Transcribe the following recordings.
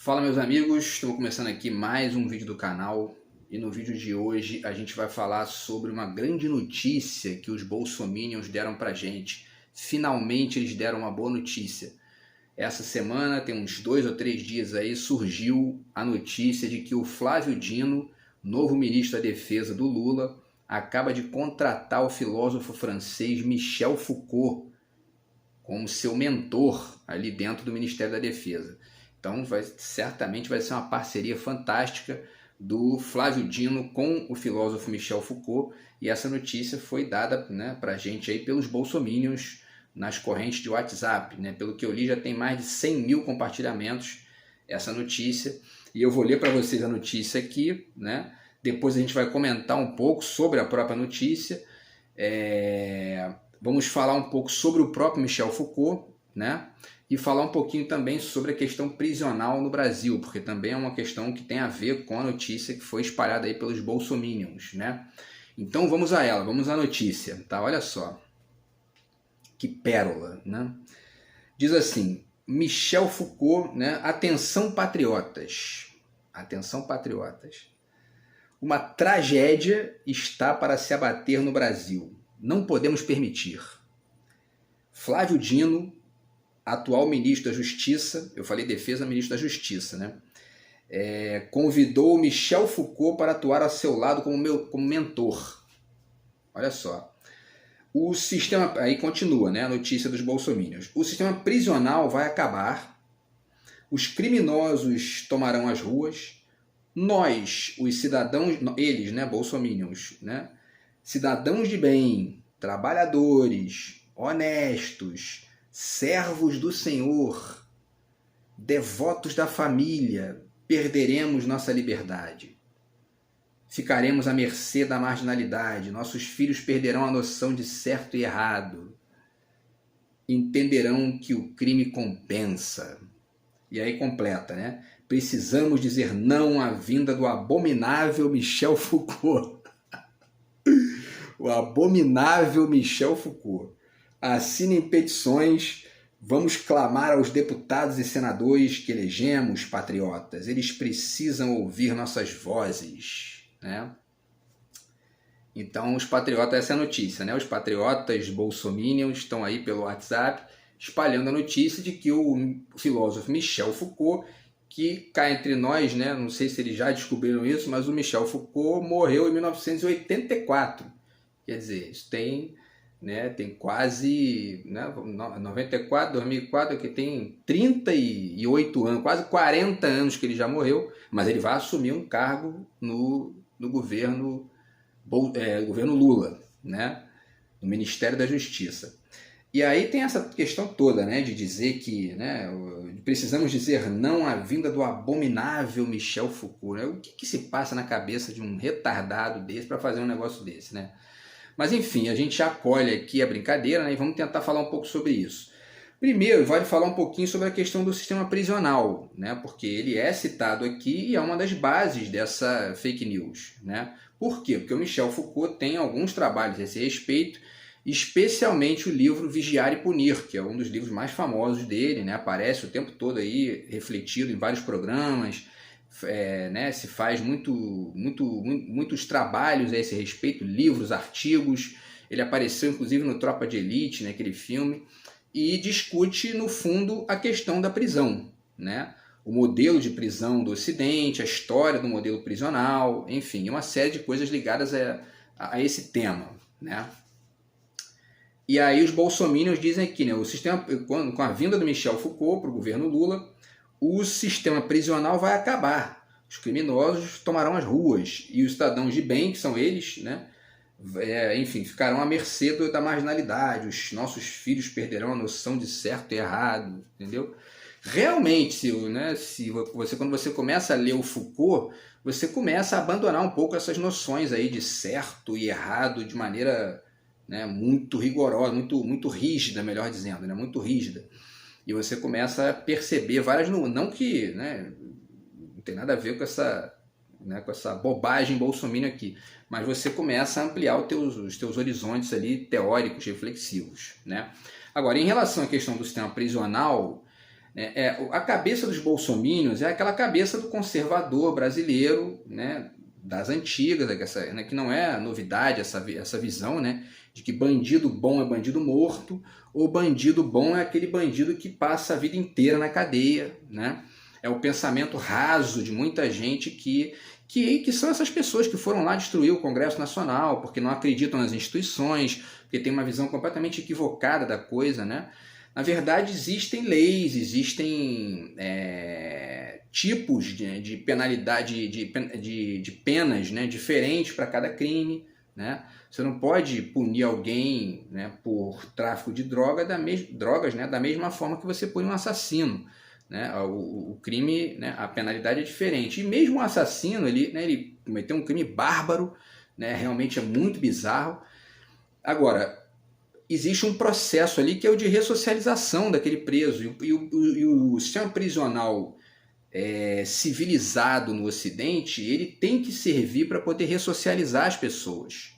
Fala meus amigos, estamos começando aqui mais um vídeo do canal e no vídeo de hoje a gente vai falar sobre uma grande notícia que os bolsominions deram pra gente. Finalmente eles deram uma boa notícia. Essa semana, tem uns 2 ou 3 dias aí, surgiu a notícia de que o Flávio Dino, novo ministro da Defesa do Lula, acaba de contratar o filósofo francês Michel Foucault como seu mentor ali dentro do Ministério da Defesa. Então certamente vai ser uma parceria fantástica do Flávio Dino com o filósofo Michel Foucault, e essa notícia foi dada, para a gente aí pelos bolsominions nas correntes de WhatsApp. Pelo que eu li, já tem mais de 100 mil compartilhamentos essa notícia, e eu vou ler para vocês a notícia aqui, depois a gente vai comentar um pouco sobre a própria notícia, vamos falar um pouco sobre o próprio Michel Foucault, e falar um pouquinho também sobre a questão prisional no Brasil, porque também é uma questão que tem a ver com a notícia que foi espalhada aí pelos bolsominions, Então vamos a ela, vamos à notícia, tá? Olha só, que pérola, Diz assim: Michel Foucault, atenção patriotas, uma tragédia está para se abater no Brasil, não podemos permitir. Flávio Dino, atual ministro da Justiça, eu falei defesa, ministro da Justiça, convidou Michel Foucault para atuar ao seu lado como mentor. Olha só. O sistema, aí continua, a notícia dos bolsominions. O sistema prisional vai acabar, os criminosos tomarão as ruas, nós, os cidadãos, eles, bolsominions, cidadãos de bem, trabalhadores, honestos, servos do Senhor, devotos da família, perderemos nossa liberdade. Ficaremos à mercê da marginalidade, nossos filhos perderão a noção de certo e errado. Entenderão que o crime compensa. E aí completa, Precisamos dizer não à vinda do abominável Michel Foucault. O abominável Michel Foucault. Assinem petições, vamos clamar aos deputados e senadores que elegemos, patriotas. Eles precisam ouvir nossas vozes, Então, os patriotas, essa é a notícia, Os patriotas bolsominions estão aí pelo WhatsApp espalhando a notícia de que o filósofo Michel Foucault, que cá entre nós, não sei se eles já descobriram isso, mas o Michel Foucault morreu em 1984. Quer dizer, isso tem quase 94, 2004, que tem 38 anos, quase 40 anos que ele já morreu, mas ele vai assumir um cargo no governo Lula, no Ministério da Justiça. E aí tem essa questão toda, de dizer que precisamos dizer não à vinda do abominável Michel Foucault. O que se passa na cabeça de um retardado desse para fazer um negócio desse, Mas enfim, a gente acolhe aqui a brincadeira, e vamos tentar falar um pouco sobre isso. Primeiro, vale falar um pouquinho sobre a questão do sistema prisional, porque ele é citado aqui e é uma das bases dessa fake news, Por quê? Porque o Michel Foucault tem alguns trabalhos a esse respeito, especialmente o livro Vigiar e Punir, que é um dos livros mais famosos dele, aparece o tempo todo aí refletido em vários programas, se faz muitos trabalhos a esse respeito, livros, artigos. Ele apareceu inclusive no Tropa de Elite, aquele filme, e discute no fundo a questão da prisão, o modelo de prisão do Ocidente, a história do modelo prisional, enfim, uma série de coisas ligadas a esse tema, E aí os bolsominions dizem que o sistema, com a vinda do Michel Foucault para o governo Lula, o sistema prisional vai acabar. Os criminosos tomarão as ruas e os cidadãos de bem, que são eles, enfim, ficarão à mercê da marginalidade. Os nossos filhos perderão a noção de certo e errado, entendeu? Realmente, quando você começa a ler o Foucault, você começa a abandonar um pouco essas noções aí de certo e errado de maneira muito rigorosa, muito rígida, melhor dizendo, muito rígida. E você começa a perceber várias... Não que não tem nada a ver com essa bobagem bolsominion aqui, mas você começa a ampliar os teus horizontes ali teóricos, reflexivos, Agora, em relação à questão do sistema prisional, né? A cabeça dos bolsominions é aquela cabeça do conservador brasileiro, né, das antigas, né, que não é novidade essa visão, né, de que bandido bom é bandido morto, ou bandido bom é aquele bandido que passa a vida inteira na cadeia, né? É o pensamento raso de muita gente que são essas pessoas que foram lá destruir o Congresso Nacional, porque não acreditam nas instituições, porque tem uma visão completamente equivocada da coisa, né? Na verdade, existem leis, existem tipos de penalidade, de penas, né, diferentes para cada crime, né? Você não pode punir alguém, né, por tráfico de drogas, né, da mesma forma que você pune um assassino, né? O crime, né, a penalidade é diferente. E mesmo o assassino, ele cometeu um crime bárbaro, né, realmente é muito bizarro. Agora, existe um processo ali que é o de ressocialização daquele preso. E o sistema prisional civilizado no Ocidente, ele tem que servir para poder ressocializar as pessoas,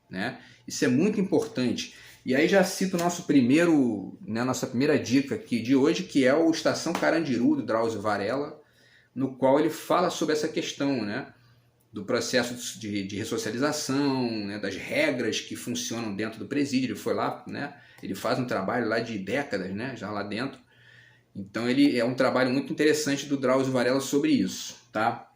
né? Isso é muito importante. E aí já cito o nosso nossa primeira dica aqui de hoje, que é o Estação Carandiru, do Drauzio Varela, no qual ele fala sobre essa questão, né, do processo de ressocialização, né, das regras que funcionam dentro do presídio. Ele foi lá, né, ele faz um trabalho lá de décadas, né, já lá dentro. Então ele é um trabalho muito interessante do Drauzio Varela sobre isso, tá?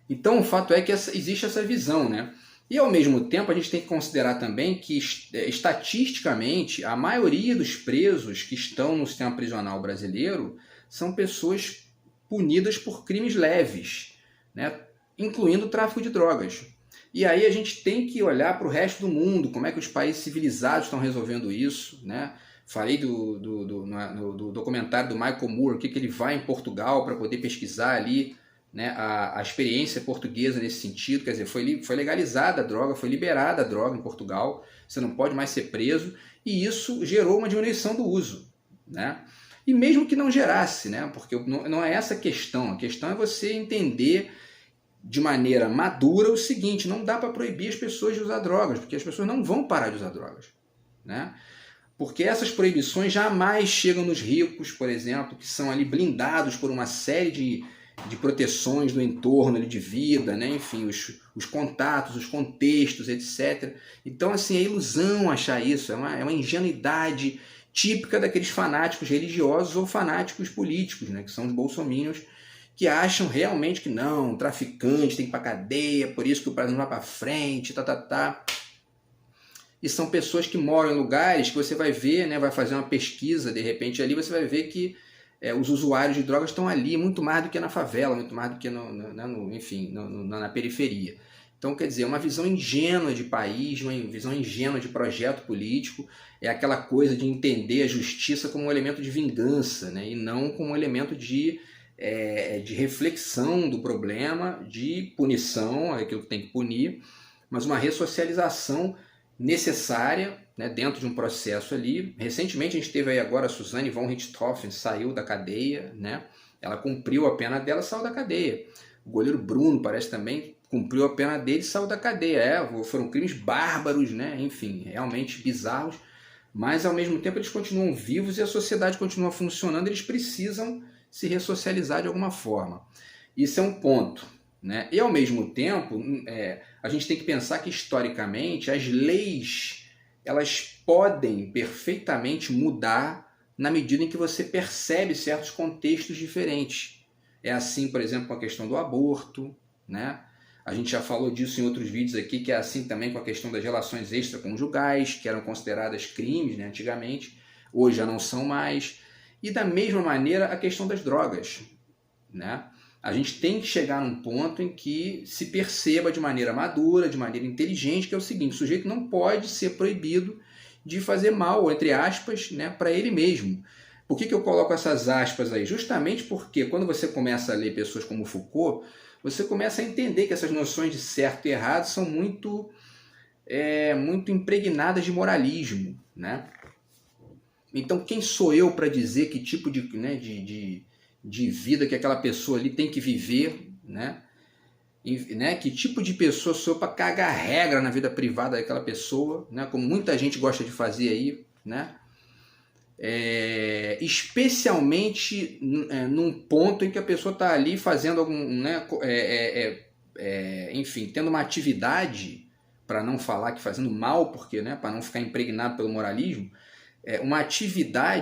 Então o fato é que existe essa visão, né? E ao mesmo tempo a gente tem que considerar também que estatisticamente a maioria dos presos que estão no sistema prisional brasileiro são pessoas punidas por crimes leves, né? Incluindo o tráfico de drogas. E aí a gente tem que olhar para o resto do mundo, como é que os países civilizados estão resolvendo isso, né? Falei do documentário do Michael Moore, que ele vai em Portugal para poder pesquisar ali, né, a experiência portuguesa nesse sentido. Quer dizer, foi legalizada a droga, foi liberada a droga em Portugal, você não pode mais ser preso, e isso gerou uma diminuição do uso, né? E mesmo que não gerasse, né, porque não é essa a questão é você entender de maneira madura o seguinte: não dá para proibir as pessoas de usar drogas, porque as pessoas não vão parar de usar drogas, né? Porque essas proibições jamais chegam nos ricos, por exemplo, que são ali blindados por uma série de proteções do entorno ali de vida, né? Enfim, os contatos, os contextos, etc. Então, assim, é ilusão achar isso, é uma ingenuidade típica daqueles fanáticos religiosos ou fanáticos políticos, né? Que são os bolsominions, que acham realmente que não, traficante tem que ir para cadeia, por isso que o Brasil não vai para frente, E são pessoas que moram em lugares que você vai ver, né, vai fazer uma pesquisa, de repente ali você vai ver que os usuários de drogas estão ali muito mais do que na favela, muito mais do que na periferia. Então, quer dizer, uma visão ingênua de país, uma visão ingênua de projeto político, é aquela coisa de entender a justiça como um elemento de vingança, né, e não como um elemento de reflexão do problema, de punição, aquilo que tem que punir, mas uma ressocialização necessária, né, dentro de um processo ali. Recentemente a gente teve aí agora a Suzane von Richthofen, saiu da cadeia, né? Ela cumpriu a pena dela, saiu da cadeia. O goleiro Bruno parece também cumpriu a pena dele e saiu da cadeia. Foram crimes bárbaros, né? Enfim, realmente bizarros, mas ao mesmo tempo eles continuam vivos e a sociedade continua funcionando, eles precisam se ressocializar de alguma forma. Isso é um ponto, né? E ao mesmo tempo, a gente tem que pensar que historicamente as leis, elas podem perfeitamente mudar na medida em que você percebe certos contextos diferentes. É assim, por exemplo, com a questão do aborto, né? A gente já falou disso em outros vídeos aqui, que é assim também com a questão das relações extraconjugais, que eram consideradas crimes, né, antigamente, hoje já não são mais. E da mesma maneira a questão das drogas, né? A gente tem que chegar num ponto em que se perceba de maneira madura, de maneira inteligente, que é o seguinte: o sujeito não pode ser proibido de fazer mal, entre aspas, né, para ele mesmo. Por que eu coloco essas aspas aí? Justamente porque quando você começa a ler pessoas como Foucault, você começa a entender que essas noções de certo e errado são muito impregnadas de moralismo, né? Então quem sou eu para dizer que tipo de vida que aquela pessoa ali tem que viver, né? Que tipo de pessoa sou eu para cagar regra na vida privada daquela pessoa, né? Como muita gente gosta de fazer aí, né? especialmente num ponto em que a pessoa está ali fazendo algum, né, enfim, tendo uma atividade, para não falar que fazendo mal, porque, né, para não ficar impregnado pelo moralismo,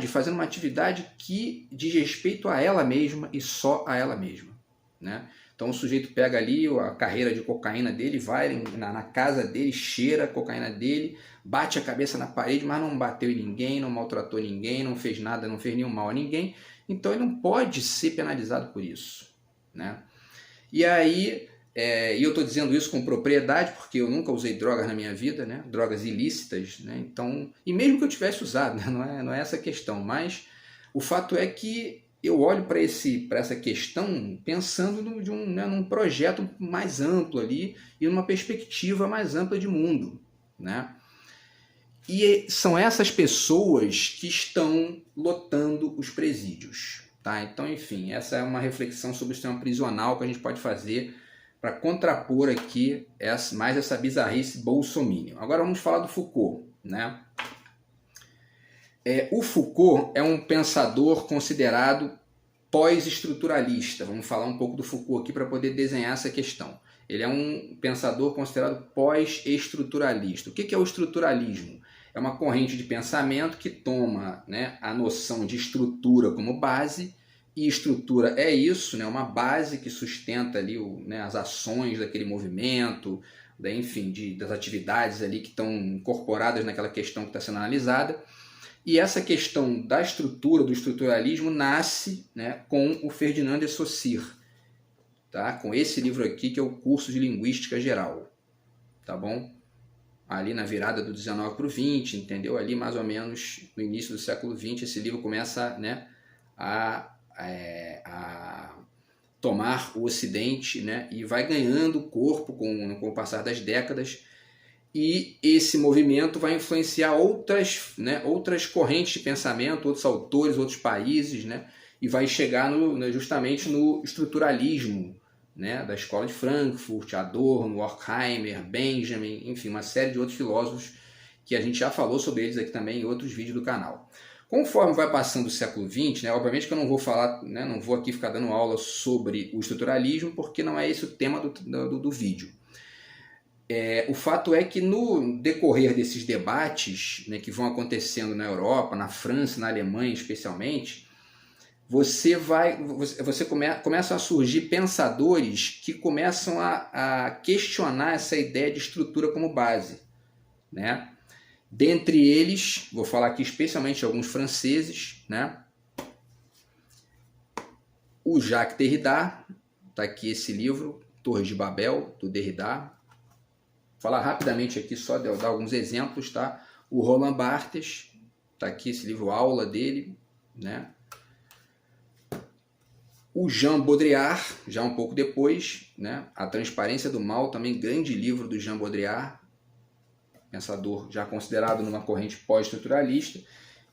fazendo uma atividade que diz respeito a ela mesma e só a ela mesma, né? Então o sujeito pega ali a carreira de cocaína dele, vai na casa dele, cheira a cocaína dele, bate a cabeça na parede, mas não bateu em ninguém, não maltratou ninguém, não fez nada, não fez nenhum mal a ninguém, então ele não pode ser penalizado por isso, né? E aí, e eu estou dizendo isso com propriedade, porque eu nunca usei drogas na minha vida, né? Drogas ilícitas, né? Então, e mesmo que eu tivesse usado, né? Não é essa a questão, mas o fato é que eu olho para essa questão pensando num projeto mais amplo ali e numa perspectiva mais ampla de mundo, né? E são essas pessoas que estão lotando os presídios, tá? Então, enfim, essa é uma reflexão sobre o sistema prisional que a gente pode fazer para contrapor aqui mais essa bizarrice bolsominion. Agora vamos falar do Foucault, né? O Foucault é um pensador considerado pós-estruturalista. Vamos falar um pouco do Foucault aqui para poder desenhar essa questão. Ele é um pensador considerado pós-estruturalista. O que é o estruturalismo? É uma corrente de pensamento que toma, né, a noção de estrutura como base, e estrutura é isso, né, uma base que sustenta ali as ações daquele movimento, enfim, das atividades ali que estão incorporadas naquela questão que está sendo analisada. E essa questão da estrutura, do estruturalismo, nasce, né, com o Ferdinand de Saussure, tá? Com esse livro aqui, que é o Curso de Linguística Geral, tá bom? Ali na virada do 19 para o 20, entendeu? Ali mais ou menos no início do século 20, esse livro começa, né, a tomar o Ocidente, né, e vai ganhando corpo com o passar das décadas. E esse movimento vai influenciar outras correntes de pensamento, outros autores, outros países, né? E vai chegar justamente no estruturalismo, né? Da escola de Frankfurt, Adorno, Horkheimer, Benjamin, enfim, uma série de outros filósofos que a gente já falou sobre eles aqui também em outros vídeos do canal. Conforme vai passando o século XX, né? Obviamente que eu não vou falar, né? Não vou aqui ficar dando aula sobre o estruturalismo, porque não é esse o tema do vídeo. O fato é que no decorrer desses debates, né, que vão acontecendo na Europa, na França, na Alemanha especialmente, começam a surgir pensadores que começam a questionar essa ideia de estrutura como base, né? Dentre eles, vou falar aqui especialmente de alguns franceses, né? O Jacques Derrida, está aqui esse livro, Torres de Babel, do Derrida. Vou falar rapidamente aqui, só dar alguns exemplos, tá? O Roland Barthes, tá aqui esse livro, aula dele, né? O Jean Baudrillard, já um pouco depois, né? A Transparência do Mal, também grande livro do Jean Baudrillard, pensador já considerado numa corrente pós-estruturalista.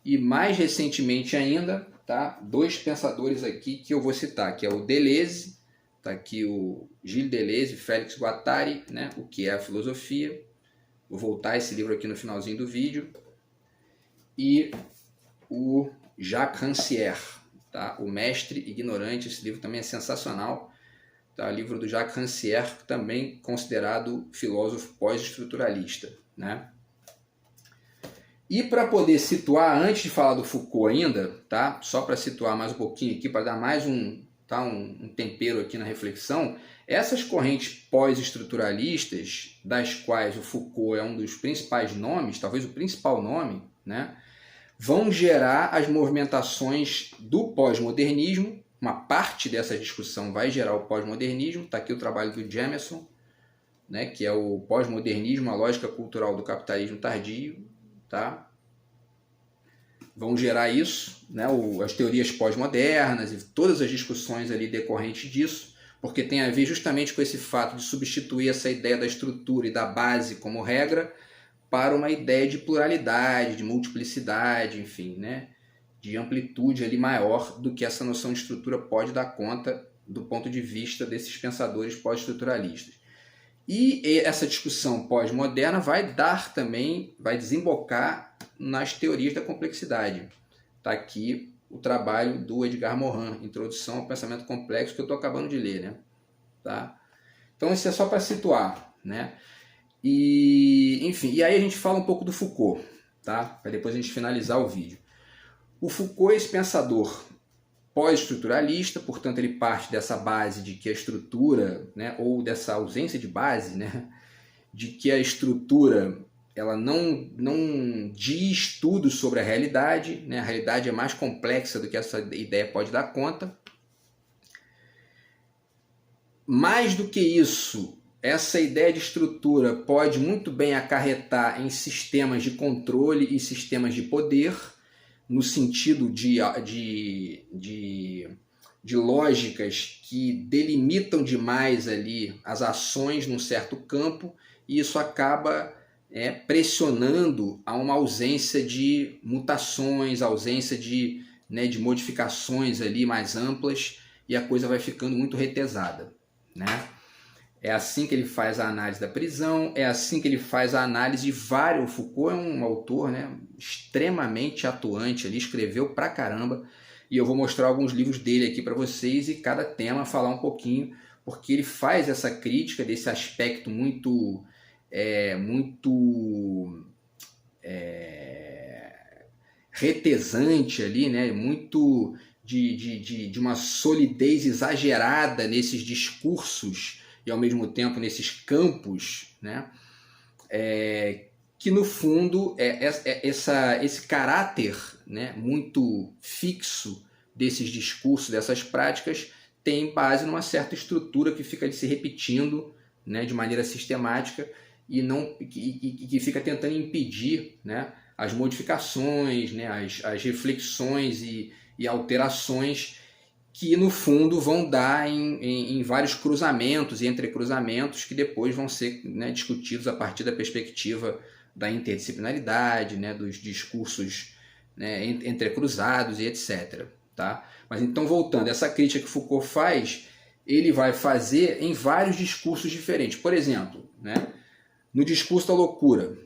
E mais recentemente ainda, tá? Dois pensadores aqui que eu vou citar, que é o Deleuze. Está aqui o Gilles Deleuze, Félix Guattari, né? O que é a filosofia. Vou voltar esse livro aqui no finalzinho do vídeo. E o Jacques Rancière, tá? O Mestre Ignorante. Esse livro também é sensacional. Tá? O livro do Jacques Rancière, também considerado filósofo pós-estruturalista, né? E para poder situar, antes de falar do Foucault ainda, tá? Só para situar mais um pouquinho aqui, para dar mais um tempero aqui na reflexão, essas correntes pós-estruturalistas, das quais o Foucault é um dos principais nomes, talvez o principal nome, né, vão gerar as movimentações do pós-modernismo. Uma parte dessa discussão vai gerar o pós-modernismo. Está aqui o trabalho do Jameson, né, que é o pós-modernismo, a lógica cultural do capitalismo tardio, tá? Vão gerar isso, né, as teorias pós-modernas e todas as discussões ali decorrentes disso, porque tem a ver justamente com esse fato de substituir essa ideia da estrutura e da base como regra para uma ideia de pluralidade, de multiplicidade, enfim, né, de amplitude ali maior do que essa noção de estrutura pode dar conta do ponto de vista desses pensadores pós-estruturalistas. E essa discussão pós-moderna vai desembocar nas teorias da complexidade, está aqui o trabalho do Edgar Morin, Introdução ao Pensamento Complexo, que eu estou acabando de ler, né? Tá? Então isso é só para situar, né? E, enfim, e aí a gente fala um pouco do Foucault, tá? Para depois a gente finalizar o vídeo. O Foucault é esse pensador pós-estruturalista, portanto ele parte dessa base de que a estrutura, né, ou dessa ausência de base, né, de que a estrutura ela não diz tudo sobre a realidade, né, a realidade é mais complexa do que essa ideia pode dar conta. Mais do que isso, essa ideia de estrutura pode muito bem acarretar em sistemas de controle e sistemas de poder, no sentido de lógicas que delimitam demais ali as ações num certo campo, e isso acaba pressionando a uma ausência de mutações, ausência de modificações ali mais amplas, e a coisa vai ficando muito retesada, né? É assim que ele faz a análise da prisão, é assim que ele faz a análise de vários... O Foucault é um autor, né, extremamente atuante, ele escreveu pra caramba, e eu vou mostrar alguns livros dele aqui para vocês, e cada tema falar um pouquinho, porque ele faz essa crítica desse aspecto muito retesante ali, né, muito de uma solidez exagerada nesses discursos, e ao mesmo tempo nesses campos, né? Que no fundo esse caráter, né, muito fixo desses discursos, dessas práticas, tem base numa certa estrutura que fica se repetindo, né, de maneira sistemática, e que fica tentando impedir, né, as modificações, né, as reflexões e alterações que no fundo vão dar em vários cruzamentos e entrecruzamentos que depois vão ser, né, discutidos a partir da perspectiva da interdisciplinaridade, né, dos discursos, né, entrecruzados e etc. Tá? Mas então, voltando, essa crítica que Foucault faz, ele vai fazer em vários discursos diferentes. Por exemplo, né, no discurso da loucura.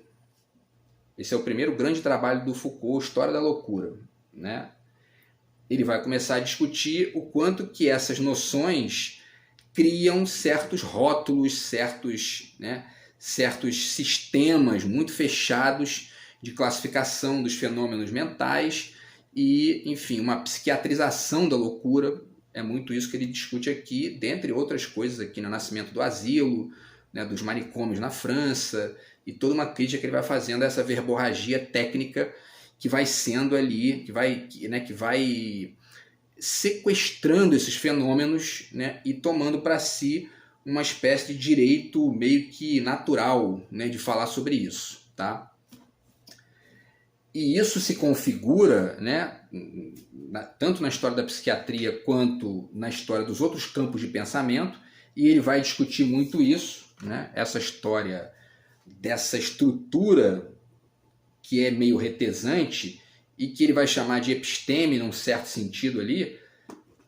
Esse é o primeiro grande trabalho do Foucault, História da Loucura, né? Ele vai começar a discutir o quanto que essas noções criam certos rótulos, certos sistemas muito fechados de classificação dos fenômenos mentais e, enfim, uma psiquiatrização da loucura. É muito isso que ele discute aqui, dentre outras coisas aqui no Nascimento do Asilo, né, dos manicômios na França, e toda uma crítica que ele vai fazendo a essa verborragia técnica que vai sendo ali, que vai sequestrando esses fenômenos, né, e tomando para si uma espécie de direito meio que natural, né, de falar sobre isso. Tá? E isso se configura, né, tanto na história da psiquiatria quanto na história dos outros campos de pensamento, e ele vai discutir muito isso, né, essa história dessa estrutura que é meio retesante e que ele vai chamar de episteme, num certo sentido ali,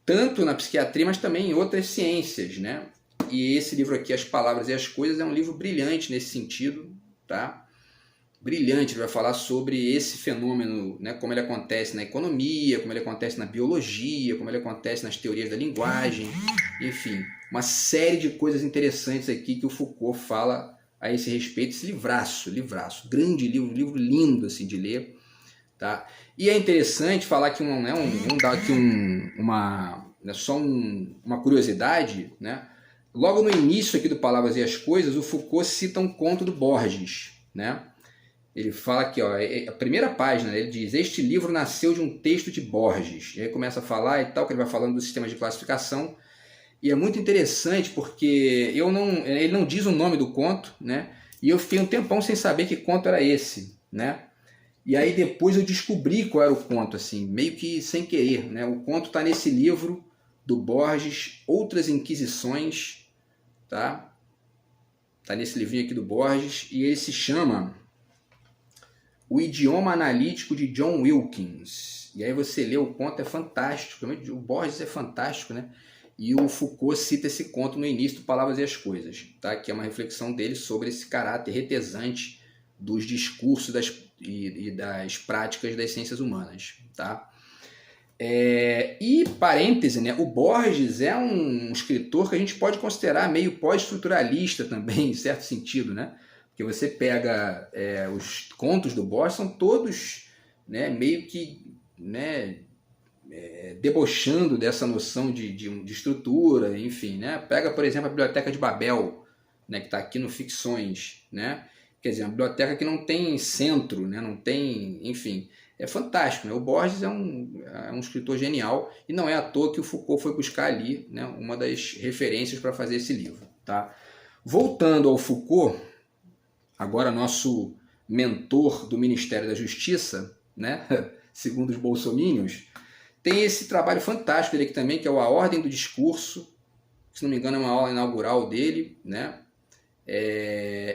tanto na psiquiatria, mas também em outras ciências, né? E esse livro aqui, As Palavras e as Coisas, é um livro brilhante nesse sentido, tá? Brilhante, ele vai falar sobre esse fenômeno, né? Como ele acontece na economia, como ele acontece na biologia, como ele acontece nas teorias da linguagem, enfim, uma série de coisas interessantes aqui que o Foucault fala a esse respeito. Esse livraço, grande livro lindo assim de ler, tá? E é interessante falar que vamos dar aqui uma curiosidade, né? Logo no início aqui do Palavras e as Coisas, o Foucault cita um conto do Borges, né? Ele fala aqui, ó, a primeira página, ele diz: este livro nasceu de um texto de Borges. E aí começa a falar e tal, que ele vai falando do sistema de classificação. E é muito interessante porque ele não diz o nome do conto, né? E eu fiquei um tempão sem saber que conto era esse, né? E aí depois eu descobri qual era o conto, assim, meio que sem querer, né? O conto está nesse livro do Borges, Outras Inquisições, tá? Tá nesse livrinho aqui do Borges, e ele se chama O Idioma Analítico de John Wilkins. E aí você lê o conto, é fantástico. O Borges é fantástico, né? E o Foucault cita esse conto no início do Palavras e as Coisas, tá? Que é uma reflexão dele sobre esse caráter retesante dos discursos e das práticas das ciências humanas. Tá? E, parêntese, né, o Borges é um escritor que a gente pode considerar meio pós-estruturalista também, em certo sentido, né? Porque você pega os contos do Borges, são todos, né, meio que, né, debochando dessa noção de estrutura, enfim, né? Pega, por exemplo, a Biblioteca de Babel, né, que está aqui no Ficções, né? Quer dizer, uma biblioteca que não tem centro, né, não tem, enfim, é fantástico, né? O Borges é um escritor genial e não é à toa que o Foucault foi buscar ali, né, uma das referências para fazer esse livro, tá? Voltando ao Foucault, agora nosso mentor do Ministério da Justiça, né, segundo os bolsominions, tem esse trabalho fantástico dele aqui também, que é o A Ordem do Discurso, se não me engano é uma aula inaugural dele, né?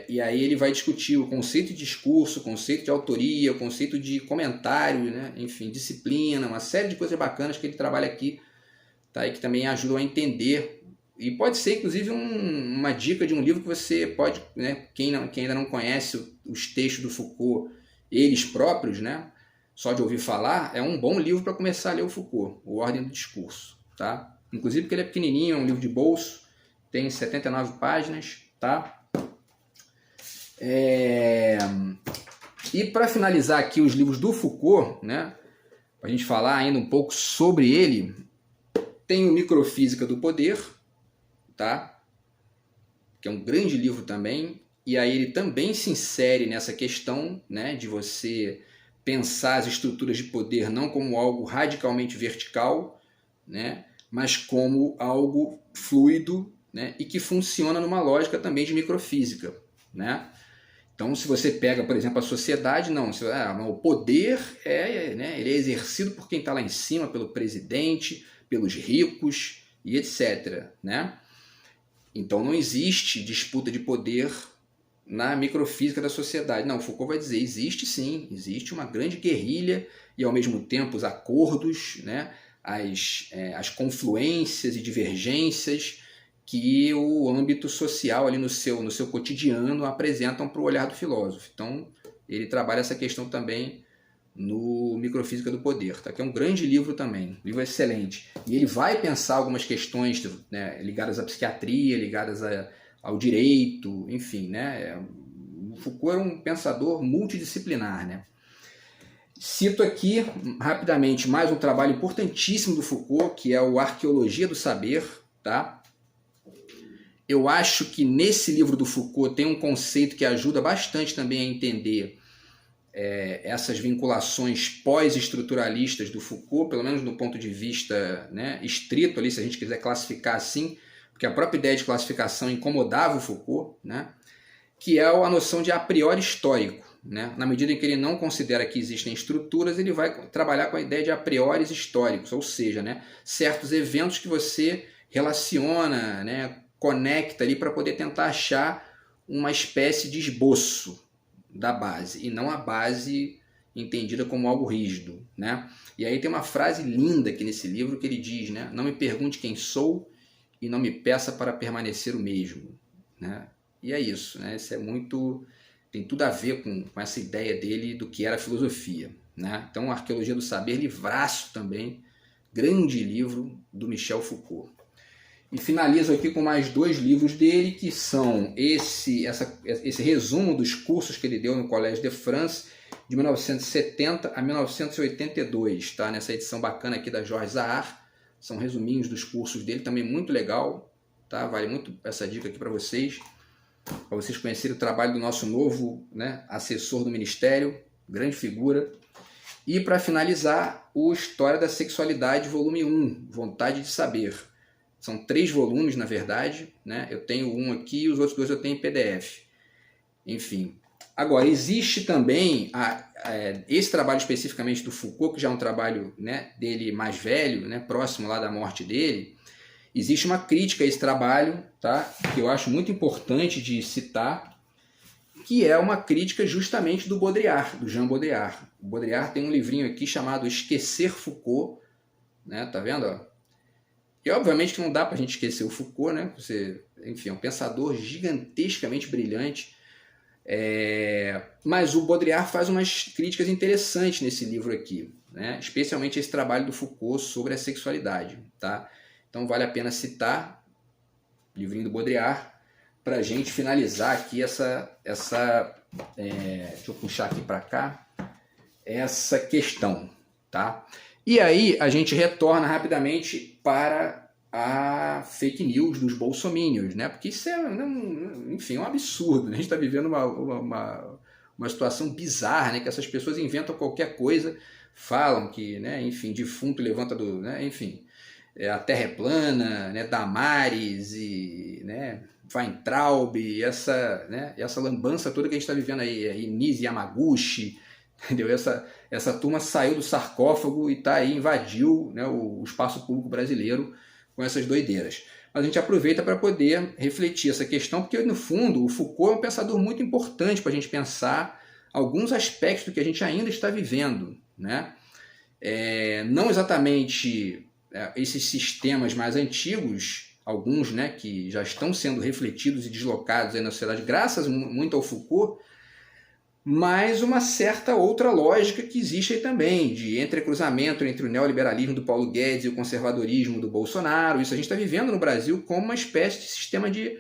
E aí ele vai discutir o conceito de discurso, o conceito de autoria, o conceito de comentário, né? Enfim, disciplina, uma série de coisas bacanas que ele trabalha aqui, tá? E que também ajudam a entender. E pode ser, inclusive, uma dica de um livro que você pode, né? Quem ainda não conhece os textos do Foucault, eles próprios, né? Só de ouvir falar, é um bom livro para começar a ler o Foucault, O Ordem do Discurso, tá? Inclusive porque ele é pequenininho, é um livro de bolso, tem 79 páginas, tá? E para finalizar aqui os livros do Foucault, né, para a gente falar ainda um pouco sobre ele, tem o Microfísica do Poder, tá? Que é um grande livro também, e aí ele também se insere nessa questão, né, de você pensar as estruturas de poder não como algo radicalmente vertical, né, mas como algo fluido, né, e que funciona numa lógica também de microfísica, né? Então, se você pega, por exemplo, a sociedade, não, o poder né, ele é exercido por quem está lá em cima, pelo presidente, pelos ricos e etc. Né? Então, não existe disputa de poder na microfísica da sociedade. Não, Foucault vai dizer, existe sim, existe uma grande guerrilha e, ao mesmo tempo, os acordos, né, as confluências e divergências que o âmbito social ali no seu cotidiano apresentam para o olhar do filósofo. Então, ele trabalha essa questão também no Microfísica do Poder, tá? Que é um grande livro também, um livro excelente. E ele vai pensar algumas questões, né, ligadas à psiquiatria, ligadas ao direito, enfim, né? O Foucault era um pensador multidisciplinar, né? Cito aqui, rapidamente, mais um trabalho importantíssimo do Foucault, que é o Arqueologia do Saber, tá? Eu acho que nesse livro do Foucault tem um conceito que ajuda bastante também a entender essas vinculações pós-estruturalistas do Foucault, pelo menos do ponto de vista, né, estrito, ali, se a gente quiser classificar assim, porque a própria ideia de classificação incomodava o Foucault, né, que é a noção de a priori histórico. Né? Na medida em que ele não considera que existem estruturas, ele vai trabalhar com a ideia de a priori históricos, ou seja, né, certos eventos que você relaciona, né, conecta ali para poder tentar achar uma espécie de esboço da base, e não a base entendida como algo rígido. Né? E aí tem uma frase linda aqui nesse livro que ele diz, né, não me pergunte quem sou e não me peça para permanecer o mesmo. Né? E é isso, né? Isso é muito... tem tudo a ver com essa ideia dele do que era a filosofia. Né? Então, a Arqueologia do Saber, livraço também, grande livro do Michel Foucault. E finalizo aqui com mais dois livros dele, que são esse resumo dos cursos que ele deu no Collège de France, de 1970 a 1982, tá? Nessa edição bacana aqui da Jorge Zahar. São resuminhos dos cursos dele, também muito legal, tá? Vale muito essa dica aqui para vocês conhecerem o trabalho do nosso novo, né, assessor do Ministério, grande figura. E para finalizar, o História da Sexualidade, volume 1, Vontade de Saber. São 3 volumes, na verdade, né? Eu tenho um aqui e os outros 2 eu tenho em PDF. Enfim. Agora, existe também esse trabalho especificamente do Foucault, que já é um trabalho, né, dele mais velho, né, próximo lá da morte dele. Existe uma crítica a esse trabalho, tá? Que eu acho muito importante de citar, que é uma crítica justamente do Baudrillard, do Jean Baudrillard. O Baudrillard tem um livrinho aqui chamado Esquecer Foucault, né? Tá vendo? Ó? E obviamente que não dá para a gente esquecer o Foucault, né? Enfim, é um pensador gigantescamente brilhante. Mas o Baudrillard faz umas críticas interessantes nesse livro aqui. né? Especialmente esse trabalho do Foucault sobre a sexualidade. Tá? Então vale a pena citar o livrinho do Baudrillard para a gente finalizar aqui deixa eu puxar aqui para cá, essa questão. Tá? E aí a gente retorna rapidamente para a fake news dos bolsominions, né? Porque isso é, enfim, um absurdo. A gente está vivendo uma situação bizarra, né? Que essas pessoas inventam qualquer coisa, falam que, né? Enfim, defunto levanta do... Né? Enfim, a Terra é plana, né? Damares e... Né? Weintraub, essa lambança toda que a gente está vivendo aí, Nise Yamaguchi, entendeu? Essa turma saiu do sarcófago e tá aí, invadiu, né, o espaço público brasileiro com essas doideiras. Mas a gente aproveita para poder refletir essa questão, porque no fundo o Foucault é um pensador muito importante para a gente pensar alguns aspectos do que a gente ainda está vivendo, né? Não exatamente esses sistemas mais antigos, alguns, né, que já estão sendo refletidos e deslocados aí na sociedade, graças muito ao Foucault, mas uma certa outra lógica que existe aí também, de entrecruzamento entre o neoliberalismo do Paulo Guedes e o conservadorismo do Bolsonaro. Isso a gente está vivendo no Brasil como uma espécie de sistema de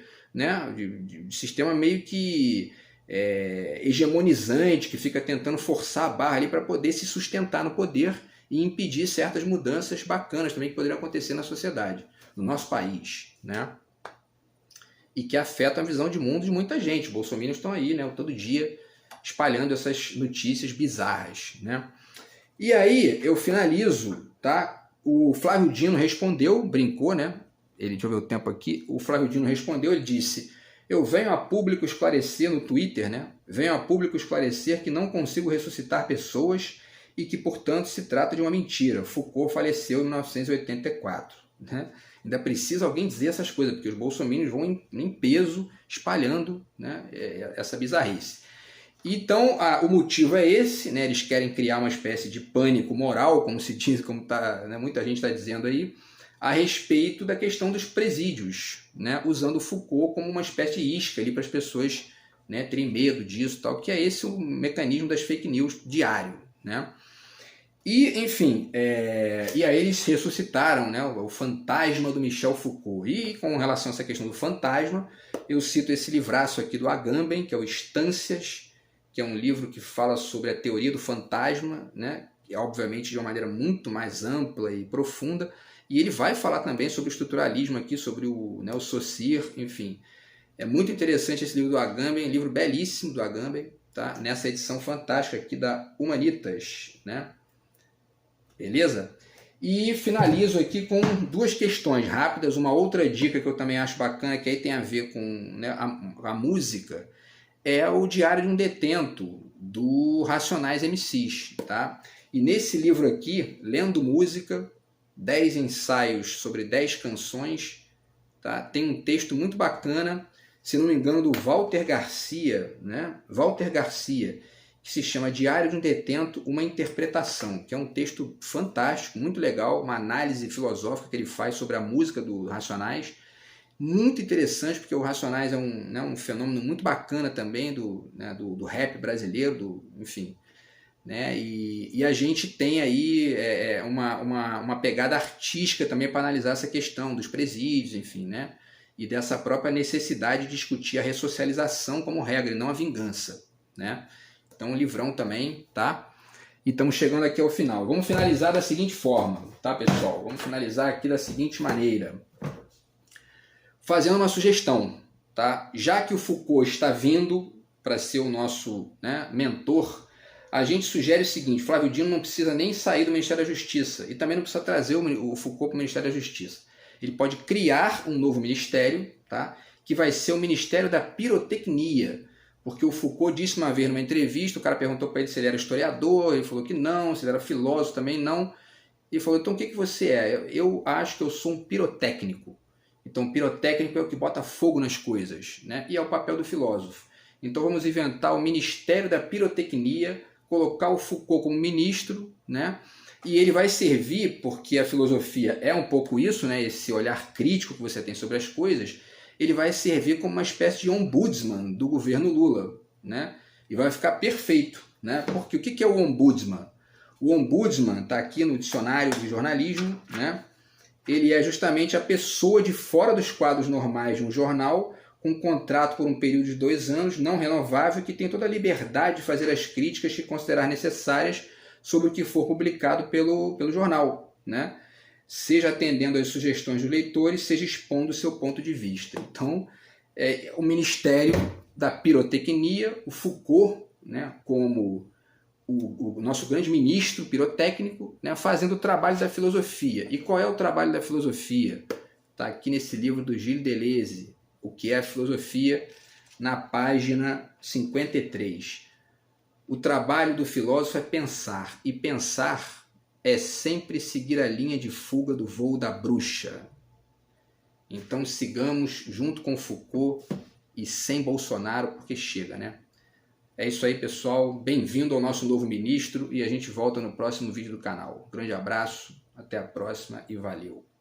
sistema meio que hegemonizante, que fica tentando forçar a barra ali para poder se sustentar no poder e impedir certas mudanças bacanas também que poderiam acontecer na sociedade, no nosso país, né? E que afetam a visão de mundo de muita gente. Os bolsominions estão aí, né, todo dia espalhando essas notícias bizarras, né? E aí eu finalizo, tá? O Flávio Dino respondeu, brincou, né? Deixa eu ver o tempo aqui. O Flávio Dino respondeu, ele disse: eu venho a público esclarecer no Twitter, né? Venho a público esclarecer que não consigo ressuscitar pessoas e que, portanto, se trata de uma mentira. Foucault faleceu em 1984, né? Ainda precisa alguém dizer essas coisas, porque os bolsominions vão em peso espalhando, né, essa bizarrice. Então, o motivo é esse, né? Eles querem criar uma espécie de pânico moral, como se diz, né, muita gente está dizendo aí, a respeito da questão dos presídios, né? Usando Foucault como uma espécie de isca ali para as pessoas, né, terem medo disso, tal, que é esse o mecanismo das fake news diário, né? E, enfim, e aí eles ressuscitaram, né, o fantasma do Michel Foucault. E com relação a essa questão do fantasma, eu cito esse livraço aqui do Agamben, que é o Instâncias, que é um livro que fala sobre a teoria do fantasma, né? Que obviamente de uma maneira muito mais ampla e profunda, e ele vai falar também sobre o estruturalismo aqui, sobre o Saussure, enfim. É muito interessante esse livro do Agamben, livro belíssimo do Agamben, tá? Nessa edição fantástica aqui da Humanitas, né? Beleza? E finalizo aqui com duas questões rápidas, uma outra dica que eu também acho bacana, que aí tem a ver com, né, a música, é o Diário de um Detento, do Racionais MCs, tá? E nesse livro aqui, Lendo Música, 10 ensaios sobre 10 canções, tá? Tem um texto muito bacana, se não me engano, do Walter Garcia, né? Walter Garcia, que se chama Diário de um Detento, uma interpretação, que é um texto fantástico, muito legal, uma análise filosófica que ele faz sobre a música do Racionais, muito interessante, porque o Racionais é um fenômeno muito bacana também do rap brasileiro, enfim, né? E a gente tem aí uma pegada artística também para analisar essa questão dos presídios, enfim, né? E dessa própria necessidade de discutir a ressocialização como regra e não a vingança, né? Então, um livrão também, tá? E estamos chegando aqui ao final. Vamos finalizar da seguinte forma, tá, pessoal? Vamos finalizar aqui da seguinte maneira. Fazendo uma sugestão, tá? Já que o Foucault está vindo para ser o nosso, né, mentor, a gente sugere o seguinte: Flávio Dino não precisa nem sair do Ministério da Justiça e também não precisa trazer o Foucault para o Ministério da Justiça. Ele pode criar um novo ministério, tá? Que vai ser o Ministério da Pirotecnia, porque o Foucault disse uma vez numa entrevista, o cara perguntou para ele se ele era historiador, ele falou que não, se ele era filósofo também não. Ele falou: então o que você é? Eu acho que eu sou um pirotécnico. Então, pirotécnico é o que bota fogo nas coisas, né? E é o papel do filósofo. Então, vamos inventar o Ministério da Pirotecnia, colocar o Foucault como ministro, né? E ele vai servir, porque a filosofia é um pouco isso, né? Esse olhar crítico que você tem sobre as coisas, ele vai servir como uma espécie de ombudsman do governo Lula, né? E vai ficar perfeito, né? Porque o que é o ombudsman? O ombudsman está aqui no dicionário de jornalismo, né? Ele é justamente a pessoa de fora dos quadros normais de um jornal, com um contrato por um período de 2 anos, não renovável, que tem toda a liberdade de fazer as críticas que considerar necessárias sobre o que for publicado pelo jornal, né? Seja atendendo às sugestões dos leitores, seja expondo o seu ponto de vista. Então, o Ministério da Pirotecnia, o Foucault, né, como o nosso grande ministro pirotécnico, né, fazendo o trabalho da filosofia. E qual é o trabalho da filosofia? Está aqui nesse livro do Gilles Deleuze, O que é a filosofia, na página 53. O trabalho do filósofo é pensar, e pensar é sempre seguir a linha de fuga do voo da bruxa. Então sigamos junto com Foucault e sem Bolsonaro, porque chega, né? É isso aí, pessoal. Bem-vindo ao nosso novo ministro e a gente volta no próximo vídeo do canal. Grande abraço, até a próxima e valeu!